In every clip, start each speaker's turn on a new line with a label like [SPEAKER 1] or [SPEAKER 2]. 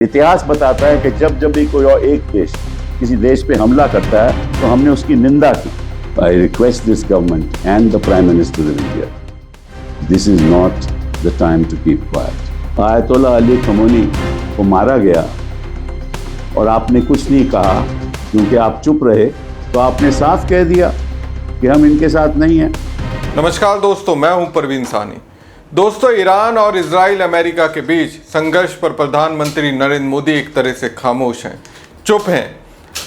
[SPEAKER 1] इतिहास बताता है कि जब जब भी कोई और एक देश किसी देश पे हमला करता है तो हमने उसकी निंदा की। I request this government and the prime minister of India, this is not the time to keep quiet. Ayatollah Ali Khamenei को मारा गया और आपने कुछ नहीं कहा क्योंकि आप चुप रहे, तो आपने साफ कह दिया कि हम इनके साथ नहीं हैं।
[SPEAKER 2] नमस्कार दोस्तों, मैं हूं परवीन सानी। दोस्तों, ईरान और इजराइल अमेरिका के बीच संघर्ष पर प्रधानमंत्री नरेंद्र मोदी एक तरह से खामोश हैं, चुप हैं।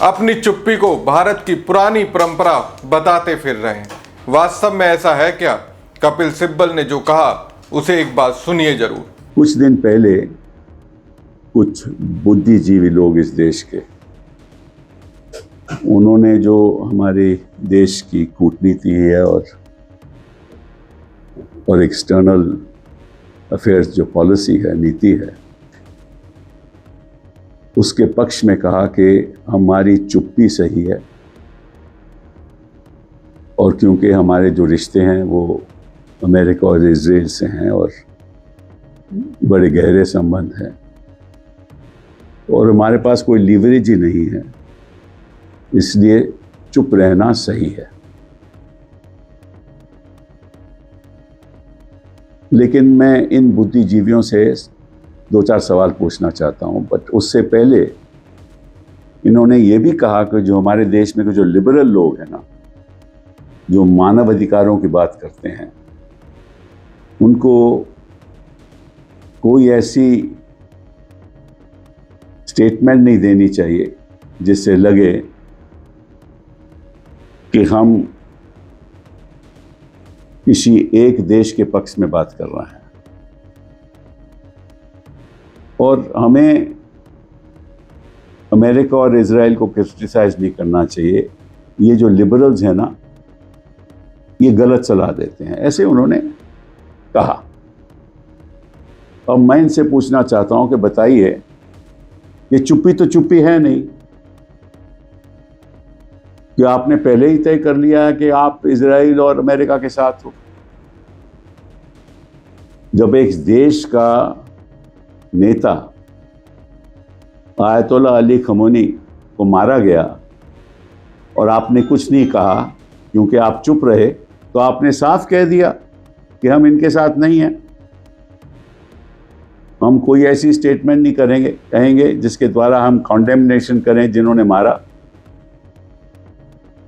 [SPEAKER 2] अपनी चुप्पी को भारत की पुरानी परंपरा बताते फिर रहे हैं। वास्तव में ऐसा है क्या? कपिल सिब्बल ने जो कहा उसे एक बार सुनिए जरूर।
[SPEAKER 1] कुछ दिन पहले कुछ बुद्धिजीवी लोग इस देश के, उन्होंने जो हमारे देश की कूटनीति है और एक्सटर्नल अफेयर्स जो पॉलिसी है, नीति है, उसके पक्ष में कहा कि हमारी चुप्पी सही है और क्योंकि हमारे जो रिश्ते हैं वो अमेरिका और इजराइल से हैं और बड़े गहरे संबंध हैं और हमारे पास कोई लीवरेज ही नहीं है, इसलिए चुप रहना सही है। लेकिन मैं इन बुद्धिजीवियों से 2-4 सवाल पूछना चाहता हूं, बट उससे पहले इन्होंने ये भी कहा कि जो हमारे देश में जो लिबरल लोग हैं ना, जो मानव अधिकारों की बात करते हैं, उनको कोई ऐसी स्टेटमेंट नहीं देनी चाहिए जिससे लगे कि हम किसी एक देश के पक्ष में बात कर रहे हैं। और हमें अमेरिका और इजराइल को क्रिटिसाइज नहीं करना चाहिए। ये जो लिबरल्स हैं ना, ये गलत सलाह देते हैं, ऐसे उन्होंने कहा। अब मैं इनसे पूछना चाहता हूं कि बताइए, ये चुप्पी तो चुप्पी है नहीं कि आपने पहले ही तय कर लिया है कि आप इजराइल और अमेरिका के साथ हो। जब एक देश का नेता आयतुल्लाह अली खमोनी को मारा गया और आपने कुछ नहीं कहा क्योंकि आप चुप रहे, तो आपने साफ कह दिया कि हम इनके साथ नहीं हैं। हम कोई ऐसी स्टेटमेंट नहीं कहेंगे जिसके द्वारा हम कॉन्डेमनेशन करें जिन्होंने मारा।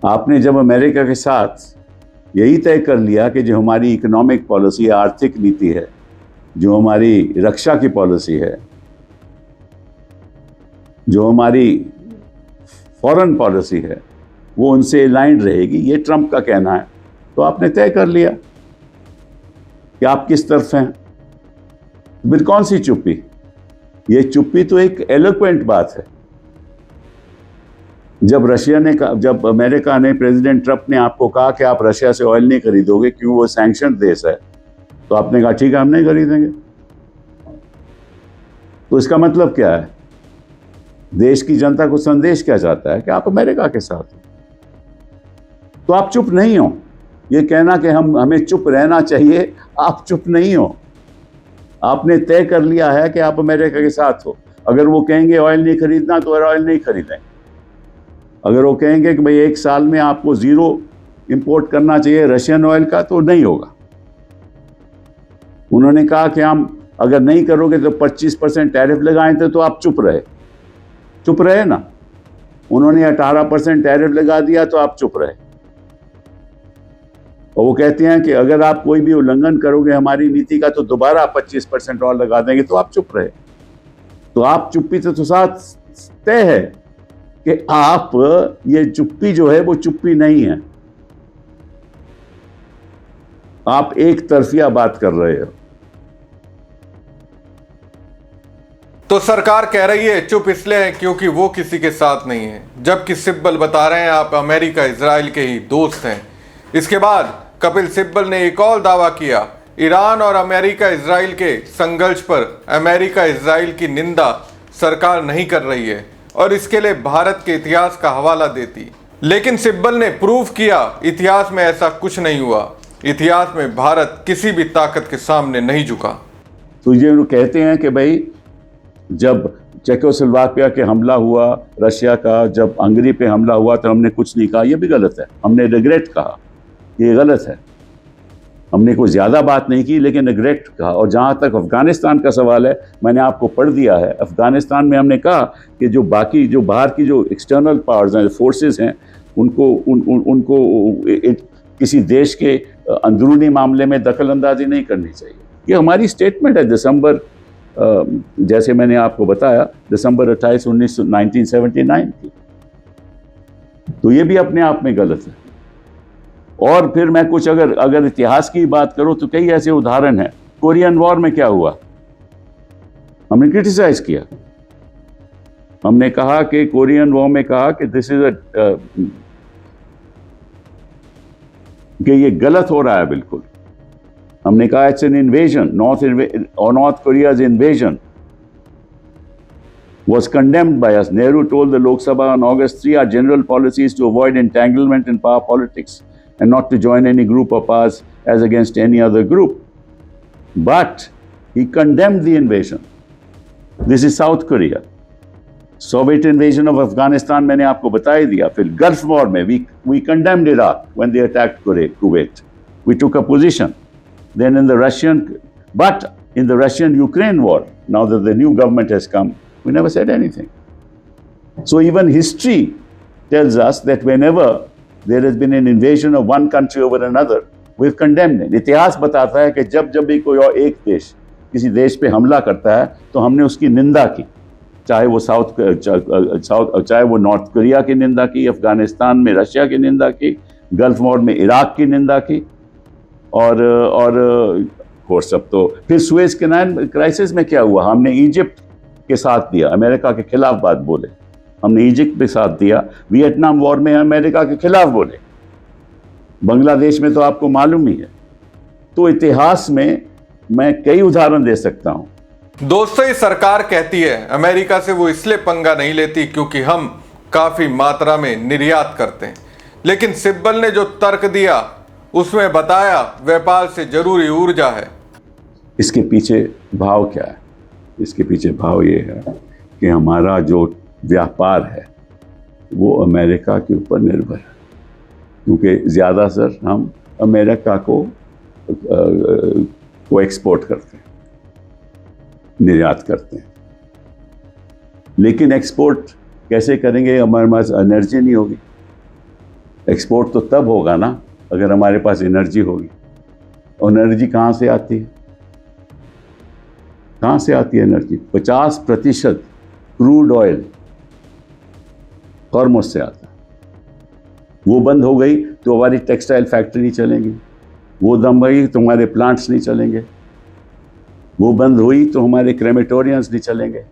[SPEAKER 1] आपने जब अमेरिका के साथ यही तय कर लिया कि जो हमारी इकोनॉमिक पॉलिसी, आर्थिक नीति है, जो हमारी रक्षा की पॉलिसी है, जो हमारी फॉरेन पॉलिसी है, वो उनसे अलाइंड रहेगी, ये ट्रंप का कहना है, तो आपने तय कर लिया कि आप किस तरफ हैं। फिर कौन सी चुप्पी? ये चुप्पी तो एक एलोक्वेंट बात है। जब अमेरिका ने, प्रेसिडेंट ट्रंप ने आपको कहा कि आप रशिया से ऑयल नहीं खरीदोगे क्यों वो सैंक्शन देश है, तो आपने कहा ठीक है, हम नहीं खरीदेंगे। तो इसका मतलब क्या है? देश की जनता को संदेश क्या जाता है कि आप अमेरिका के साथ हो। तो आप चुप नहीं हो। ये कहना कि हमें चुप रहना चाहिए, आप चुप नहीं हो। आपने तय कर लिया है कि आप अमेरिका के साथ हो। अगर वो कहेंगे ऑयल नहीं खरीदना, तो ऑयल नहीं खरीदें। अगर वो कहेंगे कि भाई 1 साल में आपको 0 इंपोर्ट करना चाहिए रशियन ऑयल का, तो नहीं होगा। उन्होंने कहा कि हम अगर नहीं करोगे तो 25% टैरिफ लगाएं, तो आप चुप रहे ना। उन्होंने 18% टैरिफ लगा दिया तो आप चुप रहे। और वो कहते हैं कि अगर आप कोई भी उल्लंघन करोगे हमारी नीति का, तो दोबारा 25% और लगा देंगे, तो आप चुप रहे। तो आप चुप्पी से तो साथ तय है कि आप, ये चुप्पी जो है वो चुप्पी नहीं है। आप एक तरफिया बात कर रहे हो।
[SPEAKER 2] तो सरकार कह रही है चुप इसलिए है क्योंकि वो किसी के साथ नहीं है, जबकि सिब्बल बता रहे हैं आप अमेरिका इजराइल के ही दोस्त हैं। इसके बाद कपिल सिब्बल ने एक और दावा किया, ईरान और अमेरिका इजराइल के संघर्ष पर अमेरिका इजराइल की निंदा सरकार नहीं कर रही है और इसके लिए भारत के इतिहास का हवाला देती। लेकिन सिब्बल ने प्रूव किया इतिहास में ऐसा कुछ नहीं हुआ। इतिहास में भारत किसी भी ताकत के सामने नहीं झुका।
[SPEAKER 1] तो ये कहते हैं कि भाई जब चेकोस्लोवाकिया के हमला हुआ रशिया का, जब हंगरी पे हमला हुआ तो हमने कुछ नहीं कहा, ये भी गलत है। हमने रिग्रेट कहा, ये गलत है। हमने कोई ज़्यादा बात नहीं की, लेकिन रिग्रेट कहा। और जहाँ तक अफ़गानिस्तान का सवाल है, मैंने आपको पढ़ दिया है। अफ़गानिस्तान में हमने कहा कि जो बाकी जो बाहर की जो एक्सटर्नल पावर्स हैं, फोर्सेस हैं, उनको किसी देश के अंदरूनी मामले में दखल अंदाजी नहीं करनी चाहिए। ये हमारी स्टेटमेंट है दिसंबर, जैसे मैंने आपको बताया, दिसंबर 28, 1979 की। तो ये भी अपने आप में गलत है। और फिर मैं कुछ अगर इतिहास की बात करूं तो कई ऐसे उदाहरण हैं। कोरियन वॉर में क्या हुआ, हमने क्रिटिसाइज किया। हमने कहा कि कोरियन वॉर में कहा कि दिस इज कि ये गलत हो रहा है बिल्कुल। हमने कहा it's an invasion, North Korea's invasion was condemned by us. Nehru told the Lok Sabha on August 3, our general policy is to avoid entanglement in power politics and not to join any group of powers as against any other group. But he condemned the invasion. This is South Korea. Soviet invasion of Afghanistan मैंने आपको बता ही दिया। फिर gulf war में we condemned Iraq when they attacked Kuwait. We took a position. Then in the Russian-Ukraine war, now that the new government has come, we never said anything. So even history tells us that whenever there has been an invasion of one country over another, we've condemned it. इतिहास बताता है कि जब भी कोई और एक देश किसी देश पे हमला करता है तो हमने उसकी निंदा की, चाहे वो नॉर्थ कोरिया की निंदा की, अफगानिस्तान में रशिया की निंदा की, गल्फ वॉर में इराक की निंदा की, और सब। तो फिर सुएज कैनाल क्राइसिस में क्या हुआ, हमने इजिप्ट के साथ दिया, अमेरिका के खिलाफ बात बोले, हमने इजिप्ट पे साथ दिया। वियतनाम वॉर में अमेरिका के खिलाफ बोले, बांग्लादेश में तो आपको मालूम ही है। तो इतिहास में मैं कई उदाहरण दे सकता हूं।
[SPEAKER 2] दोस्तों, ये सरकार कहती है अमेरिका से वो इसलिए पंगा नहीं लेती क्योंकि हम काफी मात्रा में निर्यात करते हैं, लेकिन सिब्बल ने जो तर्क दिया उसमें बताया व्यापार से जरूरी ऊर्जा है।
[SPEAKER 1] इसके पीछे भाव क्या है? इसके पीछे भाव ये है कि हमारा जो व्यापार है वो अमेरिका के ऊपर निर्भर है, क्योंकि ज़्यादातर हम अमेरिका को एक्सपोर्ट करते हैं, निर्यात करते हैं। लेकिन एक्सपोर्ट कैसे करेंगे? हमारे पास एनर्जी नहीं होगी। एक्सपोर्ट तो तब होगा ना अगर हमारे पास एनर्जी होगी। और एनर्जी कहाँ से आती है? कहाँ से आती है एनर्जी? 50% क्रूड ऑयल हॉर्मुज़ से आता है। वो बंद हो गई तो हमारी टेक्सटाइल फैक्ट्री नहीं चलेंगी, वो दम गई तो हमारे प्लांट्स नहीं चलेंगे, वो बंद हुई तो हमारे क्रेमेटोरियम्स नहीं चलेंगे।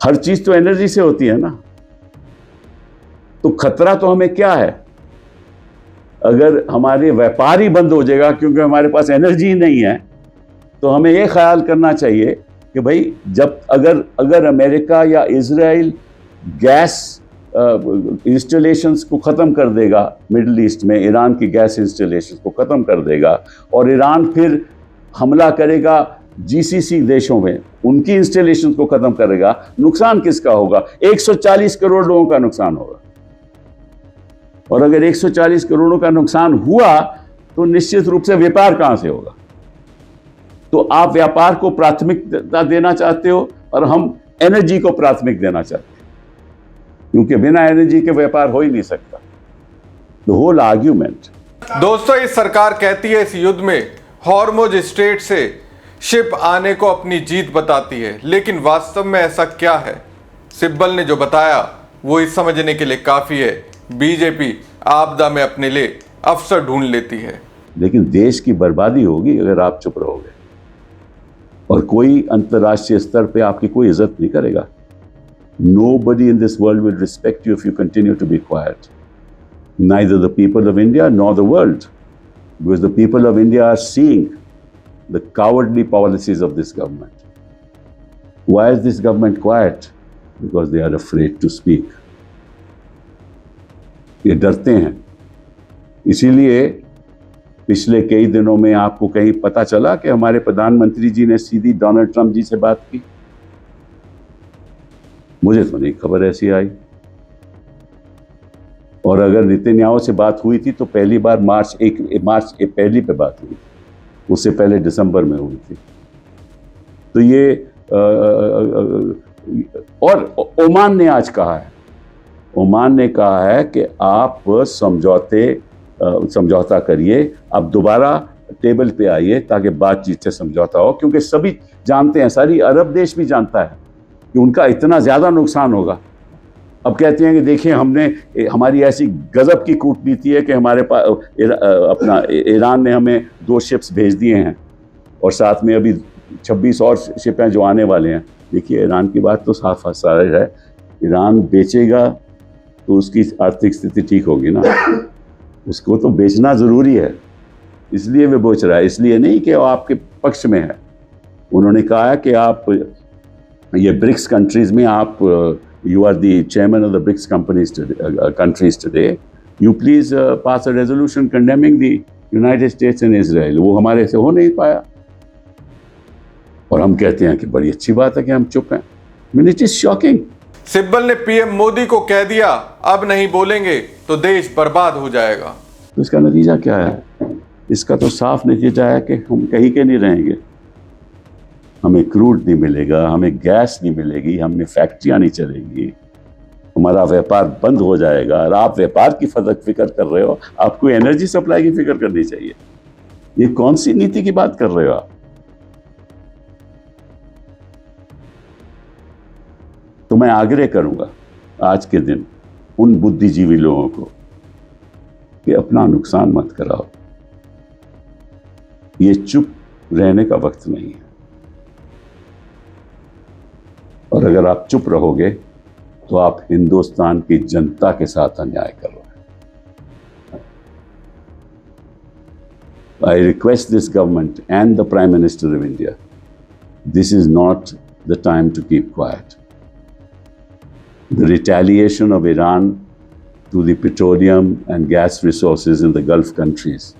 [SPEAKER 1] हर चीज़ तो एनर्जी से होती है ना। तो खतरा तो हमें क्या है? अगर हमारे व्यापार ही बंद हो जाएगा क्योंकि हमारे पास एनर्जी नहीं है, तो हमें यह ख्याल करना चाहिए कि भाई जब अगर अमेरिका या इजराइल गैस इंस्टॉलेशंस को ख़त्म कर देगा, मिडिल ईस्ट में ईरान की गैस इंस्टॉलेशंस को ख़त्म कर देगा, और ईरान फिर हमला करेगा जीसीसी देशों में, उनकी इंस्टॉलेशंस को ख़त्म करेगा, नुकसान किसका होगा? 140 करोड़ लोगों का नुकसान होगा। और अगर 140 करोड़ों का नुकसान हुआ तो निश्चित रूप से व्यापार कहां से होगा? तो आप व्यापार को प्राथमिकता देना चाहते हो और हम एनर्जी को प्राथमिक देना चाहते हैं, क्योंकि बिना एनर्जी के व्यापार हो ही नहीं सकता। The whole argument.
[SPEAKER 2] दोस्तों, इस सरकार कहती है इस युद्ध में हॉर्मुज स्ट्रेट से शिप आने को अपनी जीत बताती है, लेकिन वास्तव में ऐसा क्या है? सिब्बल ने जो बताया वो इस समझने के लिए काफी है, बीजेपी आपदा में अपने लिए अवसर ढूंढ लेती है।
[SPEAKER 1] लेकिन देश की बर्बादी होगी अगर आप चुप रहोगे, और कोई अंतर्राष्ट्रीय स्तर पे आपकी कोई इज्जत नहीं करेगा। Nobody in this world will respect you if you continue to be quiet. Neither the people of India nor the world, because the people of India are seeing the cowardly policies of this government. Why is this government quiet? Because they are afraid to speak. ये डरते हैं। इसीलिए पिछले कई दिनों में आपको कहीं पता चला कि हमारे प्रधानमंत्री जी ने सीधी डोनाल्ड ट्रंप जी से बात की? मुझे तो नहीं खबर ऐसी आई। और अगर नेतन्याहू से बात हुई थी तो पहली बार मार्च पहली पे बात हुई, उससे पहले दिसंबर में हुई थी। तो ये और ओमान ने आज कहा है, ओमान ने कहा है कि आप समझौता करिए, आप दोबारा टेबल पे आइए ताकि बातचीत से समझौता हो, क्योंकि सभी जानते हैं, सारी अरब देश भी जानता है कि उनका इतना ज़्यादा नुकसान होगा। अब कहते हैं कि देखिए हमारी ऐसी गजब की कूटनीति है कि हमारे पास अपना ईरान ने हमें 2 शिप्स भेज दिए हैं और साथ में अभी 26 और शिप हैं जो आने वाले हैं। देखिए ईरान की बात तो साफ साफ है, ईरान बेचेगा तो उसकी आर्थिक स्थिति ठीक होगी ना, उसको तो बेचना ज़रूरी है, इसलिए वे बेच रहा है, इसलिए नहीं कि वो आपके पक्ष में है। उन्होंने कहा है कि आप ये ब्रिक्स कंट्रीज़ में आप you are the chairman of the BRICS countries today. You please pass a resolution condemning the United States and Israel. वो हमारे से हो नहीं पाया और हम कहते हैं कि बड़ी अच्छी बात है कि हम चुप हैं। I mean, it is shocking.
[SPEAKER 2] Sibal ने पीएम मोदी को कह दिया अब नहीं बोलेंगे तो देश बर्बाद हो जाएगा।
[SPEAKER 1] तो इसका नतीजा क्या है? इसका तो साफ नतीजा है कि हम कहीं के नहीं रहेंगे, हमें क्रूड नहीं मिलेगा, हमें गैस नहीं मिलेगी, हमें फैक्ट्रियां नहीं चलेगी, हमारा व्यापार बंद हो जाएगा। और आप व्यापार की फिक्र कर रहे हो, आपको एनर्जी सप्लाई की फिक्र करनी चाहिए। ये कौन सी नीति की बात कर रहे हो आप? तो मैं आग्रह करूंगा आज के दिन उन बुद्धिजीवी लोगों को कि अपना नुकसान मत कराओ, ये चुप रहने का वक्त नहीं है। और अगर आप चुप रहोगे तो आप हिंदुस्तान की जनता के साथ अन्याय कर रहे हैं। I request this government and the Prime Minister of India, this is not the time to keep quiet. The retaliation of Iran to the petroleum and gas resources in the Gulf countries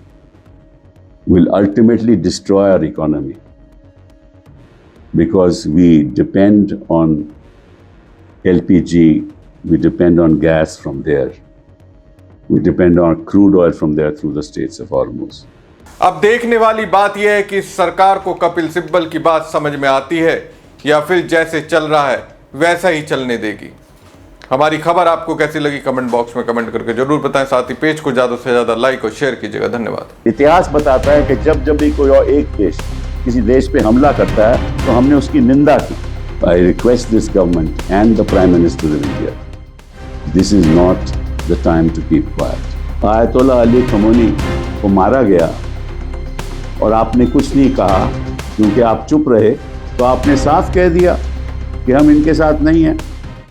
[SPEAKER 1] will ultimately destroy our economy, because we depend on LPG, we depend on gas from there, we depend on crude oil from there through the Straits of Hormuz.
[SPEAKER 2] अब देखने वाली बात यह है कि इस सरकार को कपिल सिब्बल की बात समझ में आती है या फिर जैसे चल रहा है वैसा ही चलने देगी। हमारी खबर आपको कैसी लगी कमेंट बॉक्स में कमेंट करके जरूर बताएं। साथ ही पेज को ज़्यादा से ज़्यादा लाइक और शेयर कीजिएगा। धन्यवाद।
[SPEAKER 1] इतिहास बताता है कि जब भी कोई और एक देश किसी देश पे हमला करता है तो हमने उसकी निंदा की। I request this government and the Prime Minister of India, this is not the time to keep quiet. Ayatollah Ali Khamenei को मारा गया और आपने कुछ नहीं कहा, क्योंकि आप चुप रहे तो आपने साफ कह दिया कि हम इनके साथ नहीं हैं।